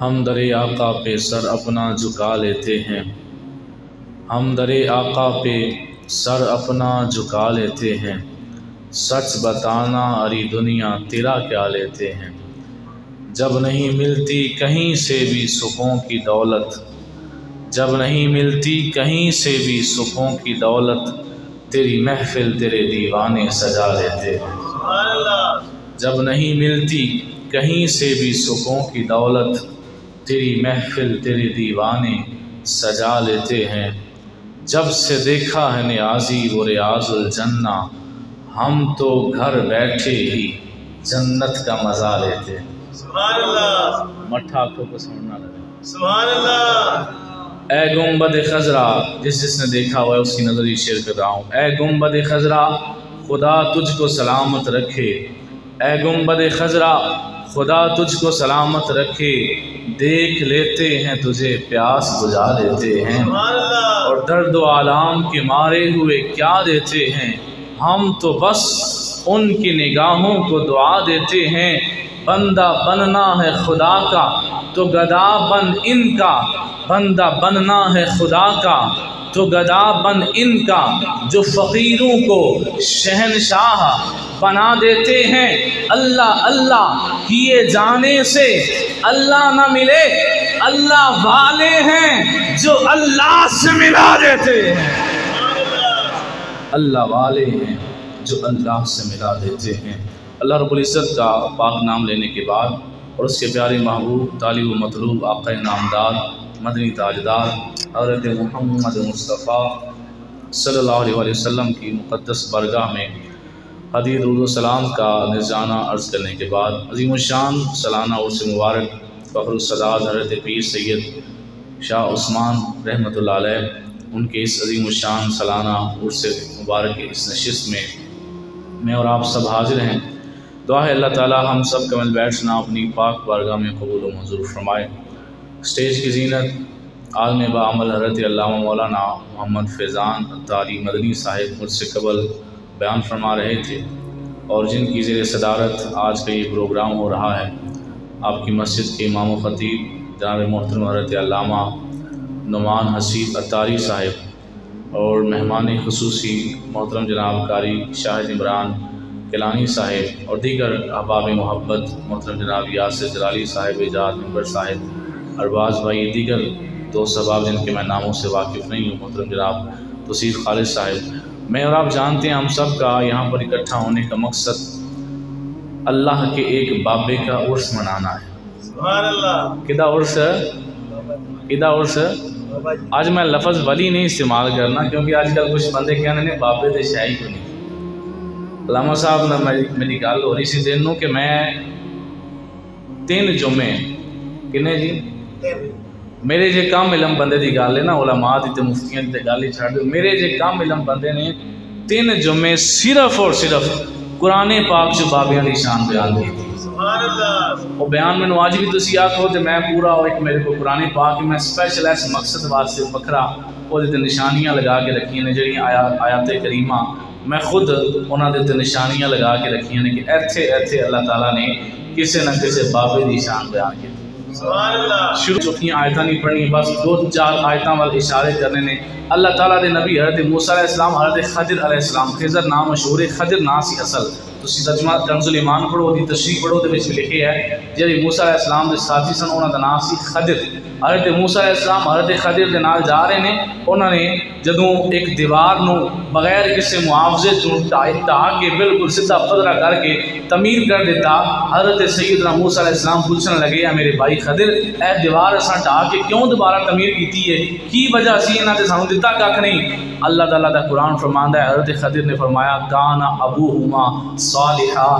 ہم در آقا پہ سر اپنا جھکا لیتے ہیں، ہم در آقا پہ سر اپنا جھکا لیتے ہیں، سچ بتانا اری دنیا تیرا کیا لیتے ہیں۔ جب نہیں ملتی کہیں سے بھی سکھوں کی دولت، جب نہیں ملتی کہیں سے بھی سکھوں کی دولت، تیری محفل تیرے دیوانے سجا لیتے ہیں۔ جب نہیں ملتی کہیں سے بھی سکھوں کی دولت، تیری محفل تیرے دیوانے سجا لیتے ہیں۔ جب سے دیکھا ہے نیازی وہ ریاض الجنہ، ہم تو گھر بیٹھے ہی جنت کا مزہ لیتے ہیں۔ سبحان اللہ، مٹھا آنکھوں کو سمجھنا لگے۔ سبحان اللہ۔ اے گنبد خضرا، جس نے دیکھا ہوا ہے اس کی نظر ہی شیئر کر رہا ہوں۔ اے گنبد خضرا خدا تجھ کو سلامت رکھے، اے گنبد خضرا خدا تجھ کو سلامت رکھے، دیکھ لیتے ہیں تجھے پیاس بجھا لیتے ہیں، سبحان اللہ۔ اور درد و آلام کے مارے ہوئے کیا دیتے ہیں، ہم تو بس ان کی نگاہوں کو دعا دیتے ہیں۔ بندہ بننا ہے خدا کا تو گدا بن ان کا، بندہ بننا ہے خدا کا تو گدا بن ان کا، جو فقیروں کو شہنشاہ بنا دیتے ہیں۔ اللہ اللہ کیے جانے سے اللہ نہ ملے، اللہ والے ہیں جو اللہ سے ملا دیتے ہیں، اللہ والے ہیں جو اللہ سے ملا دیتے ہیں۔ اللہ رب العزت کا پاک نام لینے کے بعد اور اس کے پیارے محبوب طالب و مطلوب آقا نامدار مدنی تاجدار حضرت محمد مصطفیٰ صلی اللہ علیہ وسلم کی مقدس برگاہ میں حدیث درود و سلام کا نذرانہ عرض کرنے کے بعد عظیم الشان سالانہ عرس مبارک فخر السادات حضرت پیر سید شاہ عثمان رحمۃ اللہ علیہ ان کے اس عظیم الشان سالانہ عرس مبارک کی اس نشست میں اور آپ سب حاضر ہیں۔ دعا ہے اللہ تعالی ہم سب کا مل بیٹھنا اپنی پاک بارگاہ میں قبول و منظور فرمائے۔ اسٹیج کی زینت عالم بعمل حضرت علامہ مولانا محمد فیضان عطاری مدنی صاحب مجھ سے قبل بیان فرما رہے تھے، اور جن کی زیر صدارت آج کا یہ پروگرام ہو رہا ہے آپ کی مسجد کے امام و خطیب جناب محترم حضرت علامہ نعمان حسیب عطاری صاحب، اور مہمان خصوصی محترم جناب قاری شاہد عمران کیلانی صاحب، اور دیگر احباب محبت محترم جناب یاسر جلالی صاحب، اعجاز ممبر صاحب، ارباز بھائی، دیگر دوست احباب جن کے میں ناموں سے واقف نہیں ہوں، محترم جناب توصیف خالد صاحب۔ میں اور آپ جانتے ہیں ہم سب کا یہاں پر اکٹھا ہونے کا مقصد اللہ کے ایک بابے کا عرس منانا ہے۔ سبحان اللہ۔ کدا عرس ہے؟ کدا عرس ہے؟ آج میں لفظ ولی نہیں استعمال کرنا، کیونکہ آج کل کچھ بندے کہنے نے بابے دے شاہی کو نہیں۔ علامہ صاحب نے میری گل ہو رہی سی دنوں کہ میں 3 جمعے کنے جی میرے جے کم علم بندے دی گل ہے نا، علماء دی تے مفتیاں دی گل ہی چھڑ دو، میرے جے کم علم بندے نے 3 جمعے صرف اور صرف قرآن پاک جو بابیاں دی شان بیان کی تھی۔ سبحان اللہ۔ وہ بیان میں آج بھی تسی آکھو تے میں پورا ایک میرے کو قرآن پاک میں اسپیشل ایس مقصد واسطے بکھرا وہ تے نشانیاں لگا کے رکھیاں نے، جڑی آیات کریمہ میں خود انہاں دے تے نشانیاں لگا کے رکھیاں نے کہ ایتھے اللہ تعالیٰ نے کسے نہ کسے بابے دی شان بیان کی۔ سبحان اللہ۔ شروع چھوٹیاں آیتاں نہیں پڑھنی، بس 2-4 آیتاں وال اشارے کرنے نے۔ اللہ تعالیٰ دے نبی حضرت موسیٰ علیہ السلام، حضرت خضر علیہ السلام، خضر نام مشہور ہے، خضر نا سی اصل، تسی ترجمہ کنز الایمان پڑھو، دی تشریح پڑھو دے وچ لکھے ہے جڑے موسیٰ علیہ السلام دے ساتھی سن انہاں دا نام سی خضر۔ حضرت موسیٰ علیہ السلام حضرت خضر دے نال جا رہے نے، انہاں نے جدوں ایک دیوار نو بغیر کسی معاوضے تو ٹا کے بالکل سیدھا پدرا کر کے تعمیر کر دیتا، حضرت سیدنا موسیٰ علیہ السلام پوچھنے لگے میرے بھائی خضر اے دیوار اساں ٹا کے کیوں دوبارہ تعمیر کیتی ہے، کی وجہ سی انہاں تے سانوں دتا کھ نہیں؟ اللہ تعالیٰ دا قرآن فرماندا ہے حضرت خضر نے فرمایا کانا ابوہما صالحا،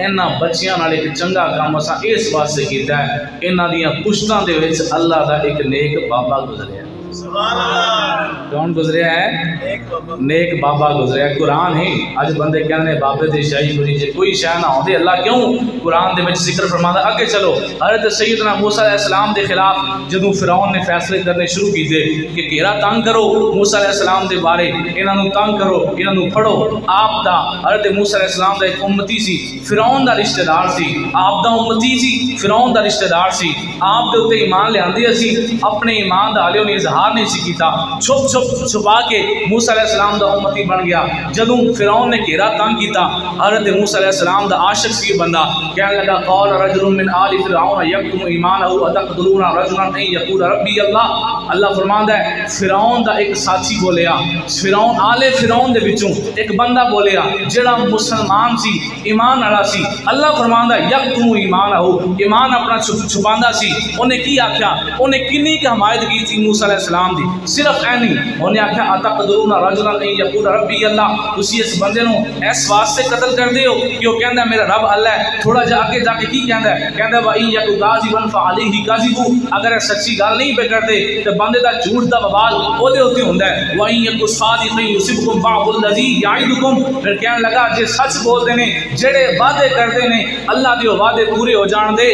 انہاں بچیاں نال ایک چنگا کام اساں اس واسطے کیتا ہے انہاں دیاں پشتاں دے وچ اللہ دا ایک نیک بابا گزریا۔ سبحان اللہ کون گزریا ہے؟ ایک بابا نیک بابا گزریا ہے۔ قرآن ہی اج بندے کہنے بابے دی شاہی بری جے کوئی شے نہ ہوندی اللہ کیوں قرآن دے وچ ذکر فرماندا۔ اگے چلو حضرت سیدنا موسیٰ علیہ السلام دے خلاف جدوں فرعون نے فیصلے کرنے شروع کیتے کہ گھیرا تنگ کرو موسیٰ علیہ السلام دے بارے، انہاں نوں تنگ کرو، انہاں نوں پھڑو۔ آپ دا حضرت موسیٰ علیہ السلام دا ایک امتی سی، فرعون دا رشتہ دار سی، آپ دا امتی سی، فرعون دا رشتہ دار سی، آپ دے اوتے ایمان لیاندے اسی، اپنے ایمان دا حالے انہیں اظہار نہیں سی کیتا، چھپ چھپ چھپا کے موسیٰ علیہ السلام دا امتی بن گیا۔ جدوں فرعون نے گھیرا تنگ کیتا حضرت موسیٰ علیہ السلام دا عاشق سی بندہ کہنے لگا قال رجل من آل فرعون یکتم ایمانہ اتقتلون رجلا ان یقول ربی اللہ۔ اللہ فرماندا ہے فرعون دا ایک ساتھی بولیا، فرعون آل فرعون دے وچوں ایک بندہ بولیا جڑا مسلمان سی، ایمان والا سی۔ اللہ فرماندا ہے یکتم ایمانہ، ایمان اپنا چھپاندا سی۔ انہیں کی آکھیا؟ انہیں کنی کی حمایت کی تھی موسیٰ علیہ السلام دی؟ صرف اینی انہیں آکھیا اتقتلون رجلا ان یقول ربی اللہ، تسی اس بندے نو اس واسطے قتل کر دیو کہ وہ کہندا میرا رب اللہ ہے۔ تھوڑا جا آگے جا کے کی کہندا ہے؟ کہندا وا ان یک کاذبا فعلیہ کاذب، اگر یہ سچی گل نہیں پہ کرتے تے بندے دا جھوٹ دا بوال او دے اوتے ہوندا ہے۔ وا ان یک صادق یصبکم بعض الذی یعدکم، پھر کہن لگا جے سچ بولدے نے جڑے وعدے کردے نے اللہ دے وعدے پورے ہو جان دے۔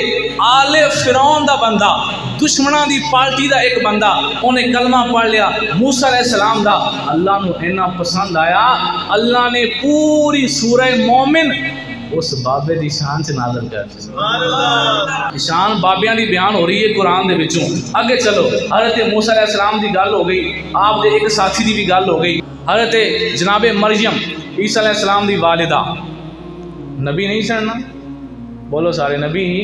آل فرعون دا بندہ، دشمناں دی پارٹی دا ایک بندہ انہیں کلمہ پڑھ لیا موسیٰ علیہ السلام دا، اللہ نو اینا پسند آیا اللہ نے پوری سورہ مومن اس بابے دی شان سے نازل کر دی۔ سبحان اللہ شان بابیاں دی بیان ہو رہی ہے قرآن دے وچوں۔ اگے چلو حضرت موسیٰ علیہ السلام دی گل ہو گئی، آپ دے ایک ساتھی دی بھی گل ہو گئی۔ حضرت جناب مریم عیسیٰ علیہ السلام دی والدہ، نبی نہیں سننا بولو سارے نبی ہی،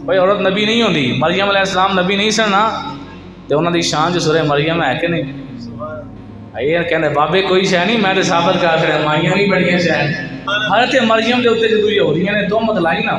بھائی عورت نبی نہیں ہوندی، مریم علیہ السلام نبی نہیں سننا تو انہوں دی شان جو سورہ مریم ہے کہ نہیں؟ یہ کہنے بابے کوئی شے نہیں، میں تو ثابت کر رہا مائیاں بھی بڑی شے۔ حضرت مریم دے اوتے جدوں یہودیاں نے تہمت لائی نا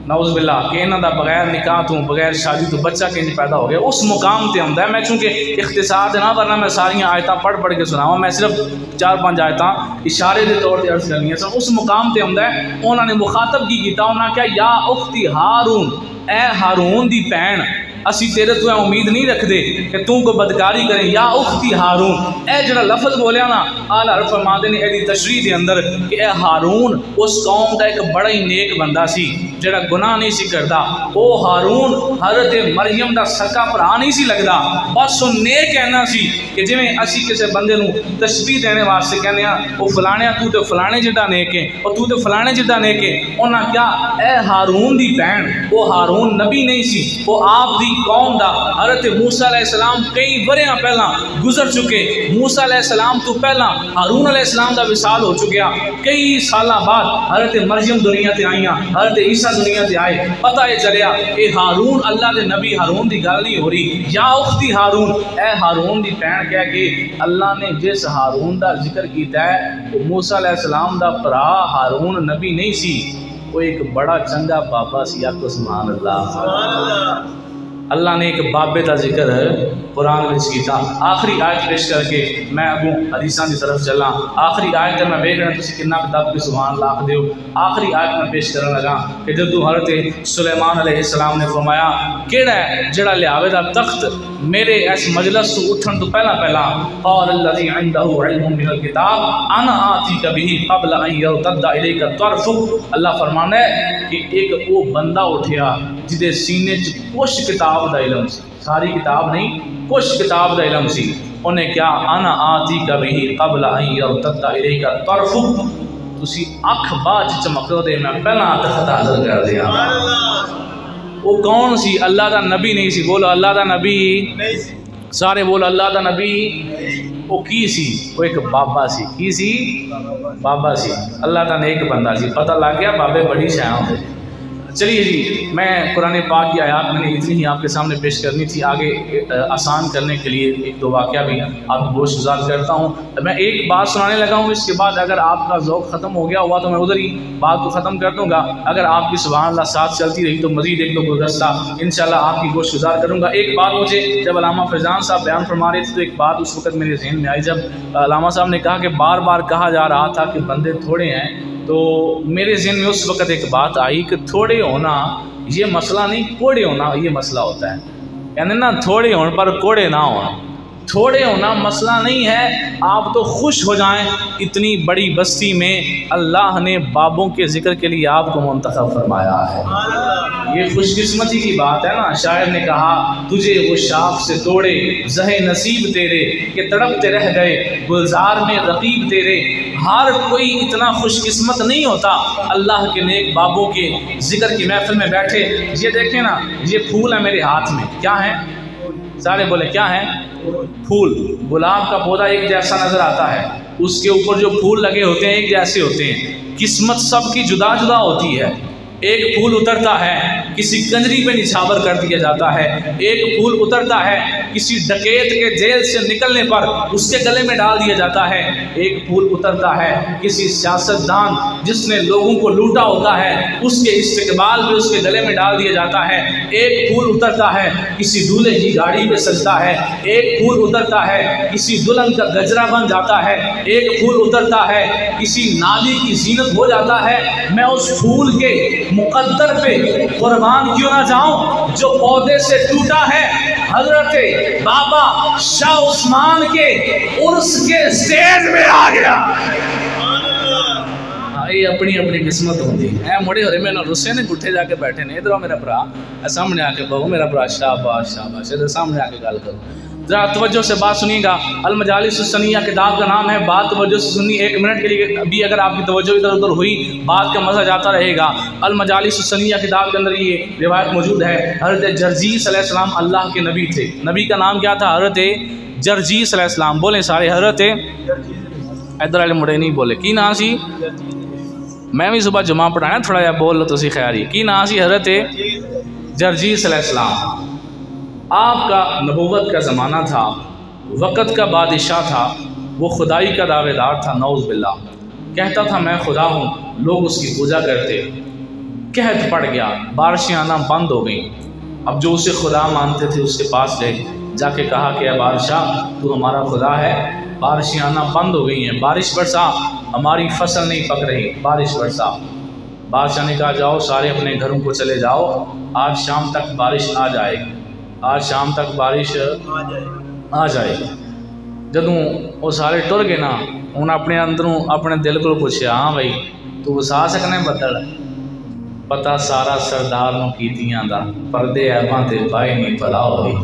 نعوذ باللہ کہ انہاں دا بغیر نکاح تو بغیر شادی تو بچہ کنج پیدا ہو گیا، اس مقام تے آندا ہے۔ میں چونکہ اختصار نہ ورنہ میں ساریاں آیتاں پڑھ کے سناواں، میں صرف 4-5 آیتاں اشارے دے طور تے عرض کرنیاں سن۔ اس مقام تے آندا ہے انہاں نے مخاطب کی کیتا، انہاں نے کہا یا اختی ہارون، اے ہارون دی بہن اسی تیرے تو امید نہیں رکھ دے کہ تم کو بدکاری کریں، یا اختی ہارون۔ اے جڑا لفظ بولیا نا آلہ حضرت فرماندے نے ایدی تشریح دے اندر کہ اے ہارون اس قوم دا ایک بڑا ہی نیک بندہ سی جڑا گناہ نہیں سی کردا۔ او ہارون حضرت مریم دا سکا بھرا نہیں سی لگدا، بس وہ نیک کہنا سی کہ جویں اسی کسے بندے نو تشبیہ دینے واسطے کہنے ہاں او فلانیا تو تے فلانے جڑا نیک ہے، او تو تے فلانے جڑا نیک ہے۔ انہاں کیا اے ہارون دی بہن، او ہارون نبی نہیں سی، او آپ دی قوم دا حضرت موسیٰ علیہ السلام کئی وریاں پہلا گزر چکے، موسیٰ علیہ السلام تو پہلا ہارون علیہ السلام دا وصال ہو چکیا، کئی سالاں بعد حضرت مریم دنیا تے آئیاں، حضرت عیسیٰ دنیا تے آئے، پتہ یہ چلیا اے ہارون اللہ دے نبی ہارون دی گل نہیں ہو رہی، یا اختی ہارون، اے ہارون دی بہن کہہ کے اللہ نے جس ہارون دا ذکر کیتا ہے وہ موسیٰ علیہ السلام دا بھرا ہارون نبی نہیں سی، وہ ایک بڑا چنگا بابا سی۔ آپ کو سبحان اللہ۔ سبحان اللہ اللہ نے ایک بابے کا ذکر قرآن میں کیتا۔ آخری آیت پیش کر کے میں اگوں حدیثاں کی طرف چلا۔ آخری آیت میں ویکھ رہا تسی کتنا کتاب کی سبحان اللہ آکھ دیو۔ آخری آیت میں پیش کرنے لگا کہ جدو حضرت سلیمان علیہ السلام نے فرمایا کیڑا ہے جڑا لیاوے دا تخت میرے اس مجلس تو اٹھن تو پہلا قال الذی عنده علم من الکتاب انا آتیک به قبل ان یرتد الیک طرفک۔ اللہ فرمانا ہے کہ ایک وہ بندہ اٹھیا جدے سینے چ کچھ کتاب دا علم سی، ساری کتاب نہیں کچھ کتاب دا علم سی، انہیں کیا انا آتیک به قبل ان یرتد الیک طرفک، تسی اکھ باج چمکو دے میں پہلا تخت حاضر کر دیا۔ وہ کون سی؟ اللہ دا نبی نہیں سی، بولو اللہ دا نبی نہیں سی، سارے بولو اللہ دا نبی۔ وہ کی سی؟ وہ ایک بابا سی، کی سی؟ بابا سی، اللہ دا نیک بندہ سی، پتہ لگ گیا بابے بڑی شاہ ہوتے۔ چلیے جی میں قرآن پاک کی آیات میں نے اتنی ہی آپ کے سامنے پیش کرنی تھی، آگے آسان کرنے کے لیے ایک دو واقعہ بھی آپ کو گوش گزار کرتا ہوں۔ میں ایک بات سنانے لگا ہوں، اس کے بعد اگر آپ کا ذوق ختم ہو گیا ہوا تو میں ادھر ہی بات کو ختم کر دوں گا، اگر آپ کی سبحان اللہ ساتھ چلتی رہی تو مزید ایک دو گزشتہ انشاءاللہ آپ کی گوش گزار کروں گا۔ ایک بات مجھے جب علامہ فیضان صاحب بیان فرما رہے تھے تو ایک بات اس وقت میرے ذہن میں آئی، جب علامہ صاحب نے کہا کہ بار بار کہا جا رہا تھا کہ بندے تھوڑے ہیں، تو میرے ذہن میں اس وقت ایک بات آئی کہ تھوڑے ہونا یہ مسئلہ نہیں، کوڑے ہونا یہ مسئلہ ہوتا ہے۔ یعنی نہ تھوڑے ہون پر کوڑے نہ ہوں. تھوڑے ہونا مسئلہ نہیں ہے، آپ تو خوش ہو جائیں. اتنی بڑی بستی میں اللہ نے بابوں کے ذکر کے لیے آپ کو منتخب فرمایا ہے. یہ خوش قسمتی کی بات ہے نا. شاعر نے کہا تجھے وہ شاخ سے توڑے زہے نصیب تیرے کہ تڑپتے رہ گئے گلزار میں رقیب تیرے. ہر کوئی اتنا خوش قسمت نہیں ہوتا اللہ کے نیک بابوں کے ذکر کی محفل میں بیٹھے. یہ دیکھیں نا، یہ پھول ہے میرے ہاتھ میں، کیا ہے؟ سارے بولے کیا ہے؟ پھول. گلاب کا پودا ایک جیسا نظر آتا ہے، اس کے اوپر جو پھول لگے ہوتے ہیں ایک جیسے ہوتے ہیں. قسمت سب کی جدا جدا ہوتی ہے. ایک پھول اترتا ہے کسی کنجری پہ نچھاور کر دیا جاتا ہے. ایک پھول اترتا ہے کسی ڈکیت کے جیل سے نکلنے پر اس کے گلے میں ڈال دیا جاتا ہے. ایک پھول اترتا ہے کسی سیاستدان جس نے لوگوں کو لوٹا ہوتا ہے اس کے استقبال میں اس کے گلے میں ڈال دیا جاتا ہے. ایک پھول اترتا ہے کسی دولہے کی گاڑی پہ سجتا ہے. ایک پھول اترتا ہے کسی دلہن کا گجرا بن جاتا ہے. ایک پھول اترتا ہے کسی نالی کی زینت ہو جاتا ہے. میں اس پھول کے مقدر پہ قربان کیوں نہ جاؤں جو پودے سے ٹوٹا ہے. حضرت بابا شاہ عثمان کے عرس کے سٹیج میں آ گیا. یہ اپنی اپنی قسمت ہوتی ہے. مڑے ہو رہے میں رسے نے گٹھے جا کے بیٹھے نے. ادھر میرا برا سامنے آ کے بہو میرا برا شاباش شاباش. ادھر سامنے آ کے گل کرو. ذرا توجہ سے بات سنیے گا. المجالس السنیہ کتاب کا نام ہے. بات توجہ سے سنی. 1 منٹ کے لیے ابھی اگر آپ کی توجہ ادھر ادھر ہوئی بات کا مزہ جاتا رہے گا. المجالس السنیہ کتاب کے اندر یہ روایت موجود ہے. حضرت جرجیس علیہ السلام اللہ کے نبی تھے. نبی کا نام کیا تھا؟ حضرت جرجیس علیہ السلام. بولیں سارے حضرت. ادھر والے مڑے نہیں بولے. کی نام سی؟ میں بھی صبح جمعہ پڑھانا تھوڑا جہا بول لو تو سی خیاری. کی نام سی؟ حضرت جرجیس علیہ السلام. آپ کا نبوت کا زمانہ تھا، وقت کا بادشاہ تھا. وہ خدائی کا دعوے دار تھا. نعوذ باللہ. کہتا تھا میں خدا ہوں. لوگ اس کی پوجا کرتے. قحط پڑ گیا، بارشیں آنا بند ہو گئیں. اب جو اسے خدا مانتے تھے اس کے پاس گئے، جا کے کہا کہ اے بادشاہ تو ہمارا خدا ہے، بارشیں آنا بند ہو گئی ہیں، بارش برسا، ہماری فصل نہیں پک رہی، بارش برسا. بادشاہ نے کہا جاؤ سارے اپنے گھروں کو چلے جاؤ، آج شام تک بارش آ جائے گی، آج شام تک بارش آ جائے گی. جدوں وہ سارے ٹر گئے نا، انہیں اپنے اندروں اپنے دل کو پوچھا ہاں بھائی تو وسا سکنے بدل؟ پتا سارا سردار نو کیتیاں دا پردے ایباں تے پائے نہیں پلا ہوئی.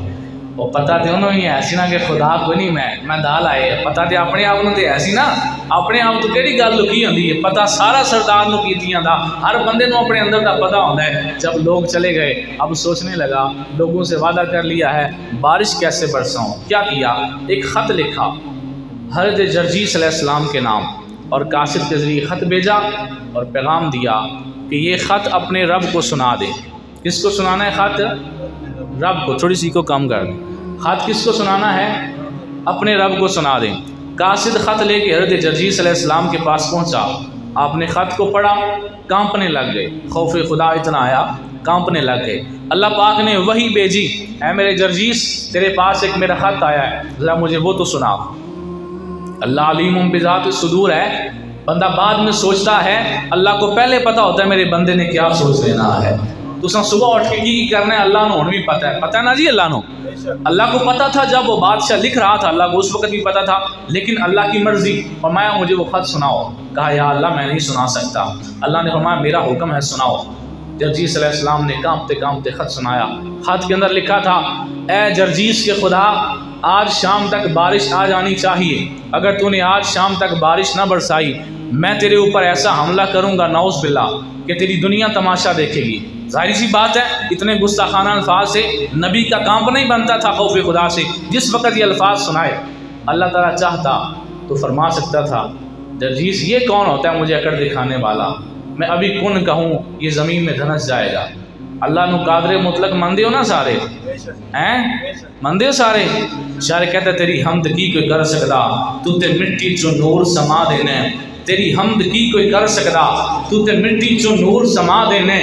وہ پتہ تے انہوں ہی ایسی نا کہ خدا کوئی نہیں میں دال آئے. پتہ تے اپنے آپ تے ایسی نا، اپنے آپ تو کہڑی گل لکی ہوندی ہے. پتہ سارا سردار نو کیتیاں دا. ہر بندے نو اپنے اندر دا پتہ ہوندا ہے. جب لوگ چلے گئے اب سوچنے لگا، لوگوں سے وعدہ کر لیا ہے بارش کیسے برساؤں. کیا کیا؟ ایک خط لکھا حضرت جرجیس علیہ السلام کے نام اور قاصد کے ذریعے خط بھیجا اور پیغام دیا کہ یہ خط اپنے رب کو سنا دے. کس کو سنانا ہے خط؟ رب کو. تھوڑی سی کو کم کر دیں. خط کس کو سنانا ہے؟ اپنے رب کو سنا دیں. قاصد خط لے کے حضرت جرجیس علیہ السلام کے پاس پہنچا. آپ نے خط کو پڑھا، کانپنے لگ گئے. خوف خدا اتنا آیا، کانپنے لگ گئے. اللہ پاک نے وحی بھیجی، اے میرے جرجیس تیرے پاس ایک میرا خط آیا ہے، ذرا مجھے وہ تو سنا. اللہ علیم بذات الصدور ہے. بندہ بعد میں سوچتا ہے، اللہ کو پہلے پتہ ہوتا ہے میرے بندے نے کیا سوچ لینا ہے. تو صبح اٹھ کے کی کرنا ہے اللہ نو بھی پتہ ہے. پتہ ہے نا جی اللہ نو. اللہ کو پتہ تھا جب وہ بادشاہ لکھ رہا تھا، اللہ کو اس وقت بھی پتہ تھا، لیکن اللہ کی مرضی. فرمایا مجھے وہ خط سناؤ. کہا یا اللہ میں نہیں سنا سکتا. اللہ نے فرمایا میرا حکم ہے سناؤ. جرجیس علیہ السلام نے کانپتے کانپتے خط سنایا. خط کے اندر لکھا تھا اے جرجیس کے خدا، آج شام تک بارش آ جانی چاہیے. اگر تو نے آج شام تک بارش نہ برسائی میں تیرے اوپر ایسا حملہ کروں گا نعوذ باللہ کہ تیری دنیا تماشا دیکھے گی. ظاہری سی بات ہے اتنے گستاخانہ الفاظ سے نبی کا کام نہیں بنتا تھا خوف خدا سے. جس وقت یہ الفاظ سنائے اللہ تعالیٰ چاہتا تو فرما سکتا تھا جرجیس یہ کون ہوتا ہے مجھے اکڑ دکھانے والا، میں ابھی کن کہوں یہ زمین میں دھنس جائے گا. اللہ نو قادر مطلق مندے ہو نا سارے ہیں، مندے ہو سارے. شاعر کہتا تیری حمد کی کوئی کر سکتا، تو تے مٹی چو نور سما دینے. تیری حمد کی کوئی کر سکتا، تو تے مٹی چو نور سما دینے.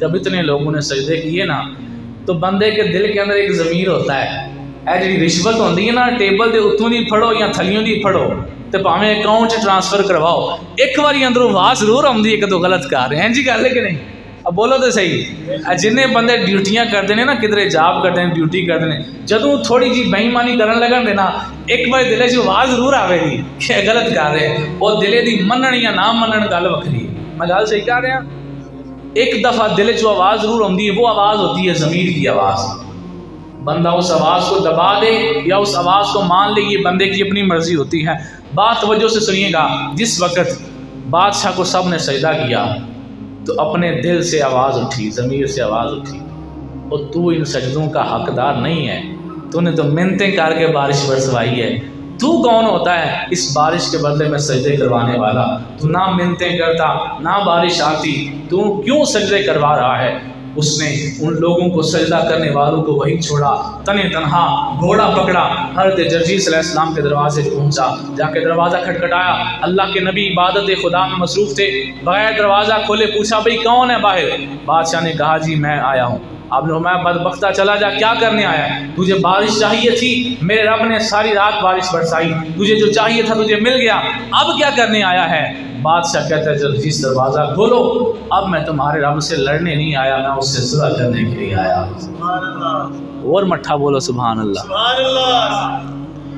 جب اتنے لوگوں نے سجدے کیے نا تو بندے کے دل کے اندر ایک ضمیر ہوتا ہے، اے جی رشوت ہوندی ہے نا ٹیبل دے اتوں دی پھڑو یا تھلیوں دی پھڑو تے پاویں اکاؤنٹ ٹرانسفر کرواؤ، ایک باری اندروں آواز ضرور آندی ہے کہ تو غلط کر رہے ہیں جی، گل ہے کہ نہیں؟ اب بولو تو صحیح، جنہیں بندے ڈیوٹیاں کرتے ہیں نا کدھر جاب کرتے ہیں ڈیوٹی کرتے ہیں، جدوں تھوڑی جی بےایمانی کرن لگن دے نا ایک بار دلے چ آواز ضرور آئے گی کہ غلط کر رہے ہیں، وہ دلے دی منن یا نہ منن گل وکری ہے، میں گل صحیح کہہ رہا ہوں؟ ایک دفعہ دل چ آواز ضرور آتی ہے، وہ آواز ہوتی ہے ضمیر کی آواز، بندہ اس آواز کو دبا دے یا اس آواز کو مان لے، یہ بندے کی اپنی مرضی ہوتی ہے۔ بات توجہ سے سنیے گا، جس وقت بادشاہ کو سب نے سجدہ کیا تو اپنے دل سے آواز اٹھی، ضمیر سے آواز اٹھی، اور تو ان سجدوں کا حقدار نہیں ہے، تو نے تو منتیں کر کے بارش برسوائی ہے، تو کون ہوتا ہے اس بارش کے بدلے میں سجدے کروانے والا؟ تو نہ منتیں کرتا نہ بارش آتی، تو کیوں سجدے کروا رہا ہے؟ اس نے ان لوگوں کو سجدہ کرنے والوں کو وہی چھوڑا، تنے تنہا گھوڑا پکڑا، حضرت جرجیس علیہ السلام کے دروازے پہنچا، جا کے دروازہ کھٹکھٹایا، اللہ کے نبی عبادت خدا میں مصروف تھے، بغیر دروازہ کھولے پوچھا بھئی کون ہے باہر؟ بادشاہ نے کہا جی میں آیا ہوں۔ آپ نے فرمایا بدبختہ چلا جا، کیا کرنے آیا ہے؟ تجھے بارش چاہیے تھی، میرے رب نے ساری رات بارش برسائی، تجھے جو چاہیے تھا تجھے مل گیا، اب کیا کرنے آیا ہے؟ بادشاہ کہتا ہے جرجیس دروازہ کھولو، اب میں تمہارے رب سے لڑنے نہیں آیا، میں اس سے صلح کرنے کے لیے آیا۔ اور مٹھا بولو سبحان اللہ۔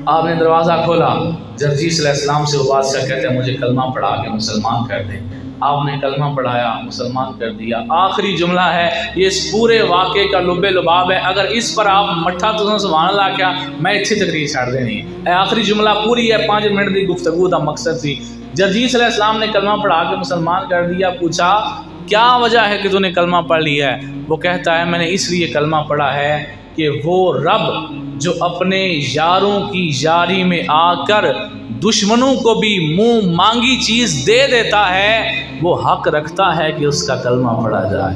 آپ نے دروازہ کھولا، جرجیس علیہ السلام سے وہ بادشاہ کہتے ہیں مجھے کلمہ پڑھا کے مسلمان کر دیں۔ آپ نے کلمہ پڑھایا، مسلمان کر دیا۔ آخری جملہ ہے، یہ اس پورے واقعے کا لب لباب ہے، اگر اس پر آپ مٹھا تو سبحان اللہ کیا میں اتھی تقریر چھاڑ دینی، آخری جملہ پوری ہے، 5 منٹ کی گفتگو کا مقصد تھی۔ جرجیس علیہ السلام نے کلمہ پڑھا کے مسلمان کر دیا۔ پوچھا کیا وجہ ہے کہ تو نے کلمہ پڑھ لیا ہے؟ وہ کہتا ہے میں نے اس لیے کلمہ پڑھا ہے کہ وہ رب جو اپنے یاروں کی یاری میں آ کر دشمنوں کو بھی منہ مانگی چیز دے دیتا ہے، وہ حق رکھتا ہے کہ اس کا کلمہ پڑھا جائے۔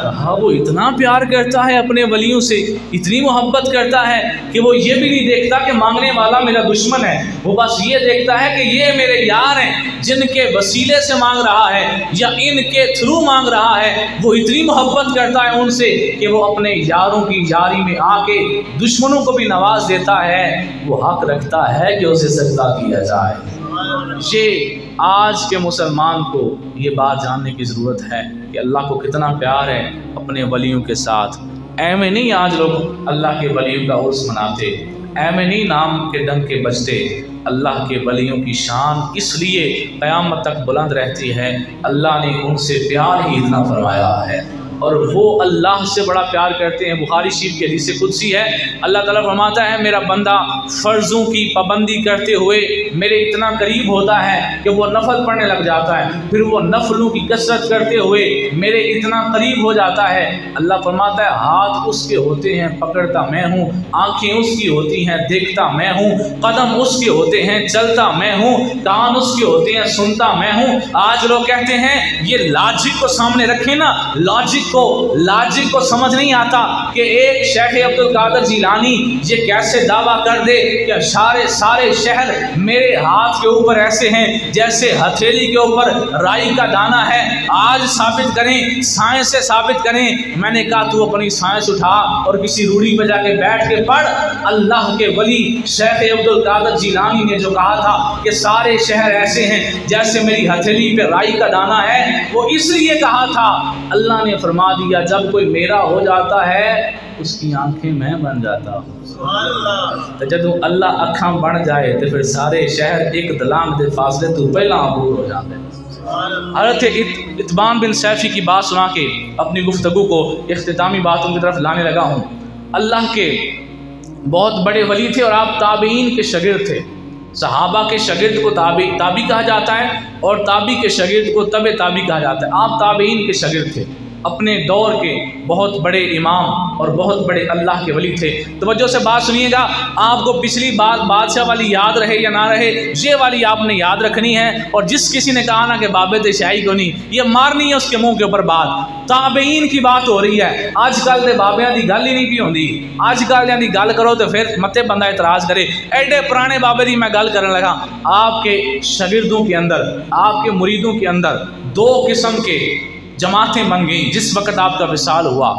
کہا وہ اتنا پیار کرتا ہے اپنے ولیوں سے، اتنی محبت کرتا ہے کہ وہ یہ بھی نہیں دیکھتا کہ مانگنے والا میرا دشمن ہے، وہ بس یہ دیکھتا ہے کہ یہ میرے یار ہیں جن کے وسیلے سے مانگ رہا ہے یا ان کے تھرو مانگ رہا ہے، وہ اتنی محبت کرتا ہے ان سے کہ وہ اپنے یاروں کی یاری میں آ کے دشمنوں کو بھی نواز دیتا ہے، وہ حق رکھتا ہے کہ اسے سجدہ کیا جائے۔ یہ آج کے مسلمان کو یہ بات جاننے کی ضرورت ہے کہ اللہ کو کتنا پیار ہے اپنے ولیوں کے ساتھ۔ ایویں نہیں آج لوگ اللہ کے ولیوں کا عرس مناتے، ایویں نہیں نام کے ڈنگ کے بجتے، اللہ کے ولیوں کی شان اس لیے قیامت تک بلند رہتی ہے، اللہ نے ان سے پیار ہی اتنا فرمایا ہے، اور وہ اللہ سے بڑا پیار کرتے ہیں۔ بخاری شریف کی حدیث قدسی ہے، اللہ تعالیٰ فرماتا ہے میرا بندہ فرضوں کی پابندی کرتے ہوئے میرے اتنا قریب ہوتا ہے کہ وہ نفل پڑھنے لگ جاتا ہے، پھر وہ نفلوں کی کثرت کرتے ہوئے میرے اتنا قریب ہو جاتا ہے۔ اللہ فرماتا ہے ہاتھ اس کے ہوتے ہیں پکڑتا میں ہوں، آنکھیں اس کی ہوتی ہیں دیکھتا میں ہوں، قدم اس کے ہوتے ہیں چلتا میں ہوں، کان اس کے ہوتے ہیں سنتا میں ہوں۔ آج لوگ کہتے ہیں یہ لاجک کو سامنے رکھیں نا، لاجک کو سمجھ نہیں آتا کہ ایک شیخ عبد القادر جیلانی یہ کیسے دعویٰ کر دے کہ سارے شہر میرے ہاتھ کے اوپر ایسے ہیں جیسے ہتھیلی کے اوپر رائی کا دانہ ہے۔ آج ثابت کریں، سائنس سے ثابت کریں۔ میں نے کہا تو اپنی سائنس اٹھا اور کسی روڑی پہ جا کے بیٹھ کے پڑھ، اللہ کے ولی شیخ عبد القادر جیلانی نے جو کہا تھا کہ سارے شہر ایسے ہیں جیسے میری ہتھیلی پہ رائی کا دانہ ہے، وہ اس لیے کہا تھا، اللہ نے فرما دیا جب کوئی میرا ہو جاتا ہے اس کی آنکھیں میں بن جاتا ہوں۔ تو جب اللہ اکھاں بن جائے تو پھر سارے شہر ایک دلانگ دے فاصلے تو پہلا عبور ہو جاتے ہیں۔ حضرت اتبان بن سیفی کی بات سنا کے اپنی گفتگو کو اختتامی باتوں کی طرف لانے لگا ہوں۔ اللہ کے بہت بڑے ولی تھے اور آپ تابعین کے شاگرد تھے۔ صحابہ کے شاگرد کو تابعی کہا جاتا ہے اور تابعی کے شاگرد کو تبع تابعی کہا جاتا ہے۔ آپ تابعین کے شاگرد تھے، اپنے دور کے بہت بڑے امام اور بہت بڑے اللہ کے ولی تھے۔ توجہ سے بات سنیے گا، آپ کو پچھلی بات بادشاہ والی یاد رہے یا نہ رہے، یہ والی آپ نے یاد رکھنی ہے۔ اور جس کسی نے کہا نا کہ بابے شاہی کو نہیں، یہ مارنی ہے اس کے منہ کے اوپر بات۔ تابعین کی بات ہو رہی ہے، آج کل دے بابیاں دی گل ہی نہیں پی ہوندی۔ آج کل دی گل کرو تو پھر متے بندہ اعتراض کرے، ایڈے پرانے بابے دی میں گل کرنے لگا۔ آپ کے شاگردوں کے اندر، آپ کے مریدوں کے اندر 2 قسم کے جماعتیں بن گئیں جس وقت آپ کا وصال ہوا۔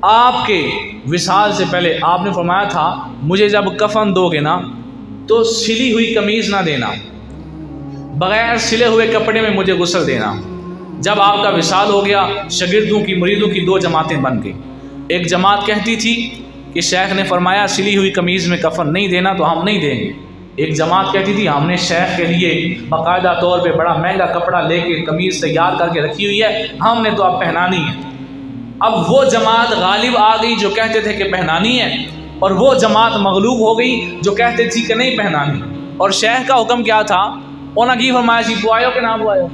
آپ کے وصال سے پہلے آپ نے فرمایا تھا مجھے جب کفن دو گے نا تو سلی ہوئی قمیض نہ دینا، بغیر سلے ہوئے کپڑے میں مجھے غسل دینا۔ جب آپ کا وصال ہو گیا شاگردوں کی مریدوں کی دو جماعتیں بن گئیں۔ ایک جماعت کہتی تھی کہ شیخ نے فرمایا سلی ہوئی قمیض میں کفن نہیں دینا تو ہم نہیں دیں گے۔ ایک جماعت کہتی تھی ہم نے شیخ کے لیے باقاعدہ طور پہ بڑا مہنگا کپڑا لے کے قمیض تیار کر کے رکھی ہوئی ہے، ہم نے تو اب پہنانی ہے۔ اب وہ جماعت غالب آ گئی جو کہتے تھے کہ پہنانی ہے، اور وہ جماعت مغلوب ہو گئی جو کہتے تھی کہ نہیں پہنانی۔ اور شیخ کا حکم کیا تھا؟ انہوں نے کی فرمایا سی پوائیو کہ نہ پوائیو؟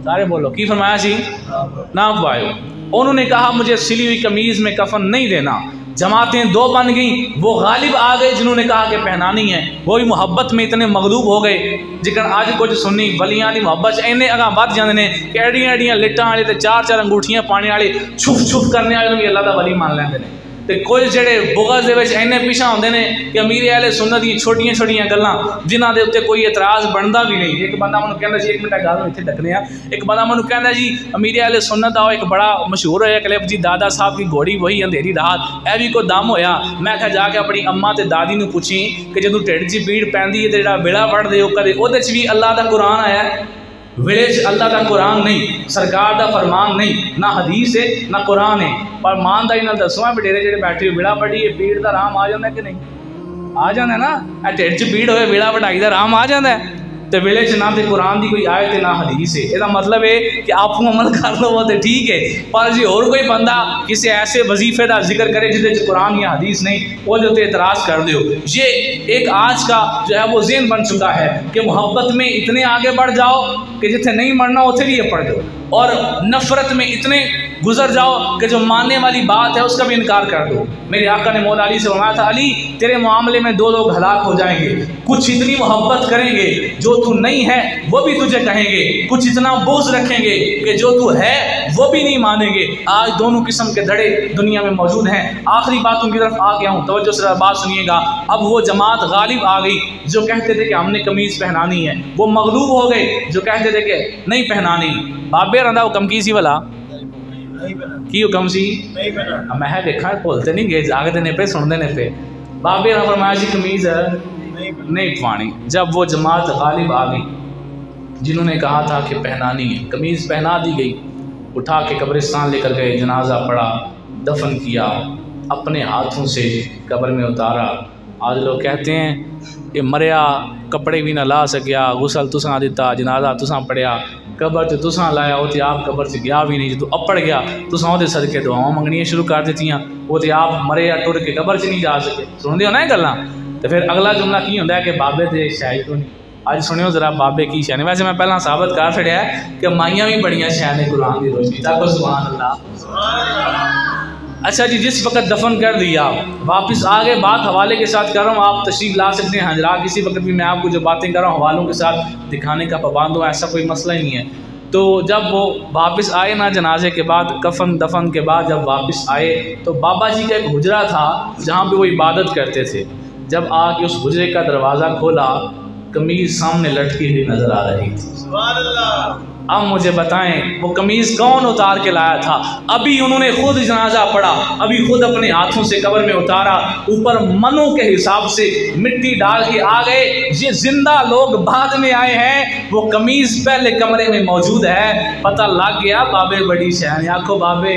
سارے بولو کی فرمایا سی نہ پوائیو۔ انہوں نے کہا مجھے سلی ہوئی قمیض میں کفن نہیں دینا۔ جماعتیں دو بن گئیں، وہ غالب آ گئے جنہوں نے کہا کہ پہنانی ہے، وہی محبت میں اتنے مغلوب ہو گئے جکن آج کچھ سنی ولیاں دی محبت اینے اگاں بد جاندے نے کہ ایڈیاں ایڈیاں لٹاں والے تے چار چار انگوٹھیاں پانے والے چھپ چھپ کرنے والے بھی اللہ دا ولی مان لیندے نے، تے کوئی جڑے بغض دے وچ اینے پیچھے ہوندے نے کہ امیر اہل سنت دی چھوٹیاں چھوٹیاں گلاں جنہاں دے اوتے کوئی اعتراض بندا بھی نہیں۔ ایک بندہ مینوں کہندا جی ایک منٹ گل ایتھے ڈکنے آ، ایک بندہ مینوں کہندا جی امیر اہل سنت دا ایک بڑا مشہور ہویا کلپ جی دادا صاحب کی گھوڑی وہی اندھیری رات، اے بھی کوئی دم ہویا۔ میں کہا جا کے اپنی اماں تے دادی نوں پوچھیں کہ جدوں ٹھڈ چ پیڑ پیندی ہے تے جڑا بیڑا پڑھ دے او کدے اودے چ بھی اللہ دا قرآن آیا ہے؟ ویلے اللہ دا قرآن نہیں، سرکار دا فرمان نہیں، نہ حدیث ہے نہ قرآن ہے، پر ایمانداری نال دسو بٹیرے جڑے بیٹھے ہوئے بیڑا پڑھی ہے پیڑ دا رام آ جاندا ہے کہ نہیں؟ آ جاندا ہے نا، اے ٹھڈ چ پیڑ ہوئے بیڑا پٹائی دا رام آ جاندا ہے تے ویلے چ نہ تے قرآن دی کوئی آیت ہے نہ حدیث ہے۔ یہ مطلب ہے کہ آپ کو عمل کر لو وہ تے ٹھیک ہے، پر جی اور کوئی بندہ کسی ایسے وظیفے دا ذکر کرے جس وچ قرآن یا حدیث نہیں وہ دے تے اعتراض کر دیو۔ یہ ایک آج کا جو ہے وہ ذہن بن چکا ہے کہ محبت میں اتنے آگے بڑھ جاؤ کہ جتنے نہیں مرنا اتنے بھی یہ پڑھ دو، اور نفرت میں اتنے گزر جاؤ کہ جو ماننے والی بات ہے اس کا بھی انکار کر دو۔ میرے آقا نے مولا علی سے فرمایا تھا علی تیرے معاملے میں دو لوگ ہلاک ہو جائیں گے، کچھ اتنی محبت کریں گے جو تو نہیں ہے وہ بھی تجھے کہیں گے، کچھ اتنا بغض رکھیں گے کہ جو تو ہے وہ بھی نہیں مانیں گے۔ آج دونوں قسم کے دھڑے دنیا میں موجود ہیں۔ آخری باتوں کی طرف آ گیا ہوں، توجہ سے بات سنیے گا۔ اب وہ جماعت غالب آ گئی جو کہتے تھے کہ ہم نے قمیض پہنانی ہے، وہ مغلوب ہو گئے جو کہتے تھے کہ نہیں پہنانی۔ بابے رندا حکم کی سی والا کی حکم سی میں دیکھا بولتے نہیں گئے جاگتے نے پہ سنتے نے پہ بابے نے فرمایا جی قمیض نہیں پوانی۔ جب وہ جماعت غالب آ گئی جنہوں نے کہا تھا کہ پہنانی ہے، قمیض پہنا دی گئی، اٹھا کے قبرستان لے کر گئے، جنازہ پڑا، دفن کیا، اپنے ہاتھوں سے قبر میں اتارا۔ آج لوگ کہتے ہیں کہ مریا کپڑے بھی نہ لا سکیا، غسل تساں دیتا، جنازہ تساں پڑھیا، قبر تے تساں لایا، وہ تے آپ قبر سے گیا بھی نہیں، جو اپڑ گیا تساں دے صدقے دعاؤں منگنیاں شروع کر دیتیاں، وہ تے آپ مریا ٹر کے قبر سے نہیں جا سکے۔ سن دیو نا یہ گلاں؟ تو پھر اگلا جملہ کی ہوندا ہے کہ بابے تے شاہی کو نہیں۔ اج سنیو ذرا بابے کی شان ہے۔ ویسے میں پہلا ثابت کر چھڑیا ہے کہ مائیاں بھی بڑیاں شان ہے قرآن دی روشنی تک، سبحان اللہ۔ اچھا جی جس وقت دفن کر دیا واپس آگے بات حوالے کے ساتھ کر رہا ہوں، آپ تشریف لا سکتے ہیں حضرات، کسی وقت بھی میں آپ کو جو باتیں کر رہا ہوں حوالوں کے ساتھ دکھانے کا پابند ہوں، ایسا کوئی مسئلہ ہی نہیں ہے۔ تو جب وہ واپس آئے نا جنازے کے بعد کفن دفن کے بعد جب واپس آئے تو بابا جی کا ایک حجرہ تھا جہاں پہ وہ عبادت کرتے تھے۔ جب آ کے اس حجرے کا دروازہ کھولا قمیض سامنے لٹکی ہوئی نظر آ رہی تھی۔ سبحان اللہ۔ اب مجھے بتائیں وہ قمیض کون اتار کے لایا تھا؟ ابھی انہوں نے خود جنازہ پڑھا، ابھی خود اپنے ہاتھوں سے قبر میں اتارا، اوپر منوں کے حساب سے مٹی ڈال کے آ گئے۔ یہ زندہ لوگ بعد میں آئے ہیں، وہ قمیض پہلے کمرے میں موجود ہے، پتہ لگ گیا بابے بڑی شان ہے۔ آکھو بابے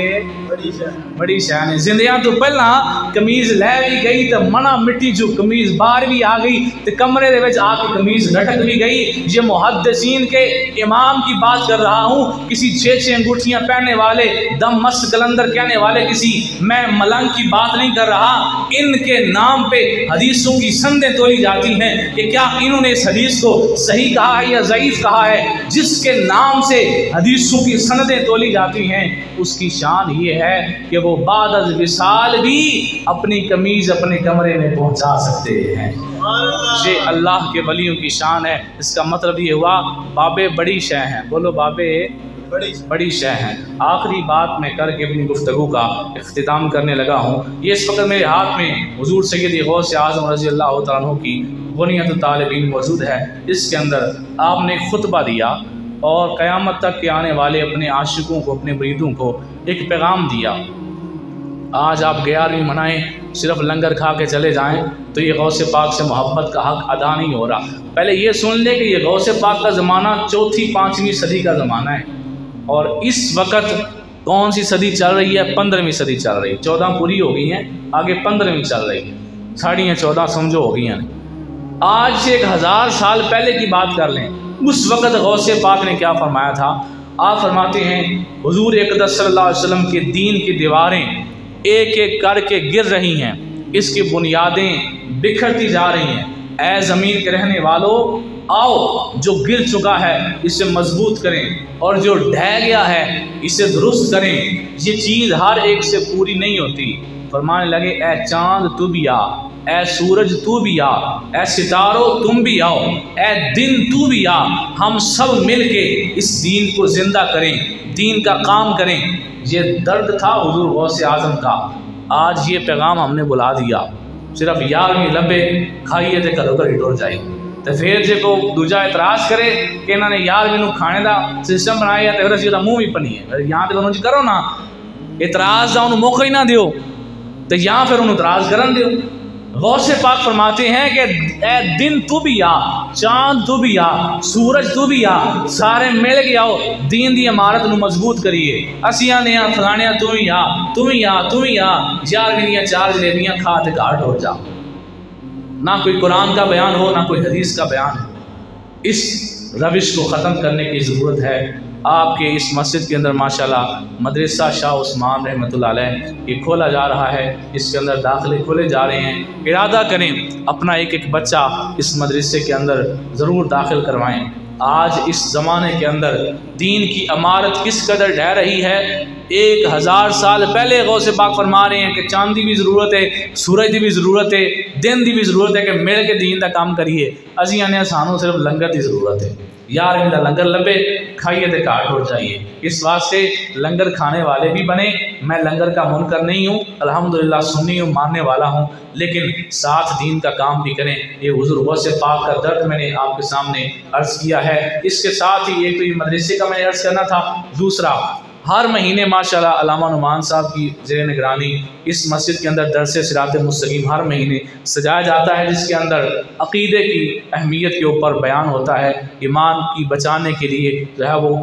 بڑی شان ہے۔ زندیاں تو پہلا قمیض لے بھی گئی تو منا مٹی جو قمیض باہر بھی آ گئی تو کمرے دے وچ آ کے قمیض لٹک بھی گئی۔ یہ محدثین کے امام کی بات کر رہا ہوں، کسی 6 انگوٹھیاں پہننے والے دم مست کلندر کہنے والے کسی میں ملنگ کی بات نہیں کر رہا۔ ان کے نام پہ حدیثوں کی سندیں تولی جاتی ہیں کہ کیا انہوں نے اس حدیث کو صحیح کہا ہے یا ضعیف کہا ہے۔ جس کے نام سے حدیثوں کی سندیں تولی جاتی ہیں اس کی شان یہ ہے کہ وہ بعد از وصال بھی اپنی قمیض اپنے کمرے میں پہنچا سکتے ہیں۔ یہ اللہ کے ولیوں کی شان ہے۔ اس کا مطلب یہ ہوا بابے بڑی شے ہیں۔ بولو بابے بڑی شے ہیں۔ آخری بات میں کر کے اپنی گفتگو کا اختتام کرنے لگا ہوں۔ یہ اس وقت میرے ہاتھ میں حضور سید غوث اعظم رضی اللہ تعالیٰ عنہ کی غنیت الطالبین موجود ہے۔ اس کے اندر آپ نے خطبہ دیا اور قیامت تک کے آنے والے اپنے عاشقوں کو، اپنے مریدوں کو ایک پیغام دیا۔ آج آپ 11ویں منائیں، صرف لنگر کھا کے چلے جائیں تو یہ غوث پاک سے محبت کا حق ادا نہیں ہو رہا۔ پہلے یہ سن لیں کہ یہ غوث پاک کا زمانہ 4-5ویں صدی کا زمانہ ہے، اور اس وقت کون سی صدی چل رہی ہے؟ 15ویں صدی چل رہی ہے۔ 14 پوری ہو گئی ہیں، آگے 15ویں چل رہی ہے، 14.5 سمجھو ہو گئی ہیں۔ آج سے 1000 سال پہلے کی بات کر لیں، اس وقت غوث پاک نے کیا فرمایا تھا؟ آپ فرماتے ہیں حضور اقدس صلی اللہ علیہ وسلم کے دین کی دیواریں ایک ایک کر کے گر رہی ہیں، اس کی بنیادیں بکھرتی جا رہی ہیں۔ اے زمین کے رہنے والوں، آؤ جو گر چکا ہے اسے مضبوط کریں، اور جو ڈھہ گیا ہے اسے درست کریں۔ یہ چیز ہر ایک سے پوری نہیں ہوتی۔ فرمانے لگے اے چاند تو بھی آ، اے سورج تو بھی آ، اے ستاروں تم بھی آؤ، اے دن تو بھی آ، ہم سب مل کے اس دین کو زندہ کریں، دین کا کام کریں۔ یہ درد تھا حضور غوث اعظم کا، آج یہ پیغام ہم نے بلا دیا۔ صرف 11ویں لبے کھائیے تے گھروں گھر ٹر جائے، تو پھر جے کو دوجا اعتراض کرے کہ انہوں نے 11ویں کھانے دا سسٹم بنایا تو پھر اسی دا منہ بھی پنی ہے، یہاں تے انہوں کرو نا اعتراض دا انہوں موقع ہی نہ دیو، تو یہاں پھر انہوں اعتراض کرن دیو۔ غوث پاک فرماتے ہیں کہ اے دن تو بھی آ، چاند تو بھی آ، سورج تو بھی آ، سارے مل کے آؤ، دین دی عمارت نو مضبوط کریے۔ اسیاں نے فلانیاں تو بھی آ، تو بھی آ، تو بھی آ، 11 4 جلیبیاں کھا تے گھر ٹوٹ جا۔ نہ کوئی قرآن کا بیان ہو، نہ کوئی حدیث کا بیان ہو۔ اس روش کو ختم کرنے کی ضرورت ہے۔ آپ کے اس مسجد کے اندر ماشاءاللہ مدرسہ شاہ عثمان رحمۃ اللہ علیہ یہ کھولا جا رہا ہے، اس کے اندر داخلے کھولے جا رہے ہیں۔ ارادہ کریں اپنا ایک ایک بچہ اس مدرسے کے اندر ضرور داخل کروائیں۔ آج اس زمانے کے اندر دین کی عمارت کس قدر ڈھہ رہی ہے۔ 1000 سال پہلے غوث پاک فرما رہے ہیں کہ چاند دی بھی ضرورت ہے، سورج دی بھی ضرورت ہے، دن دی بھی ضرورت ہے کہ مل کے دین دا کام کریے۔ ازیاں نے سانوں صرف لنگر دی ضرورت ہے، 11ویں دا لنگر لبے کھائیے تے گھر ٹوٹ جائیے۔ اس واسطے لنگر کھانے والے بھی بنے۔ میں لنگر کا منکر نہیں ہوں، الحمدللہ سنی ہوں، ماننے والا ہوں، لیکن ساتھ دین کا کام بھی کریں۔ یہ حضور غوث پاک کا درد میں نے آپ کے سامنے عرض کیا ہے۔ اس کے ساتھ ہی ایک تو یہ مدرسے کا میں نے عرض کرنا تھا، دوسرا ہر مہینے ماشاءاللہ علامہ نعمان صاحب کی زیر نگرانی اس مسجد کے اندر درس صراط مستقیم ہر مہینے سجایا جاتا ہے، جس کے اندر عقیدے کی اہمیت کے اوپر بیان ہوتا ہے۔ ایمان کی بچانے کے لیے جو ہے وہ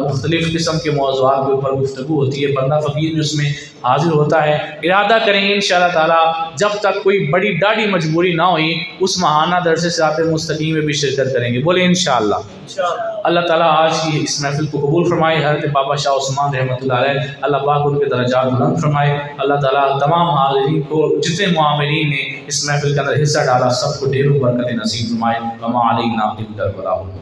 مختلف قسم کے موضوعات کے اوپر گفتگو ہوتی ہے، بندہ فقیر بھی اس میں حاضر ہوتا ہے۔ ارادہ کریں گے انشاءاللہ تعالیٰ جب تک کوئی بڑی ڈاڑی مجبوری نہ ہوئی اس ماہانہ درس صراط مستقیم میں بھی شرکت کریں گے، بولے انشاءاللہ۔ اللہ تعالیٰ آج کی اس محفل کو قبول فرمائے۔ حضرت بابا شاہ عثمان رحمۃ اللہ علیہ اللہ پاک ان کے درجات بلند فرمائے۔ اللہ تعالیٰ تمام حاضرین کو، جتنے معاملین نے اس محفل کے اندر حصہ ڈالا، سب کو ڈھیروں برکت نصیب فرمائے۔ وما علینا الا البلاغ۔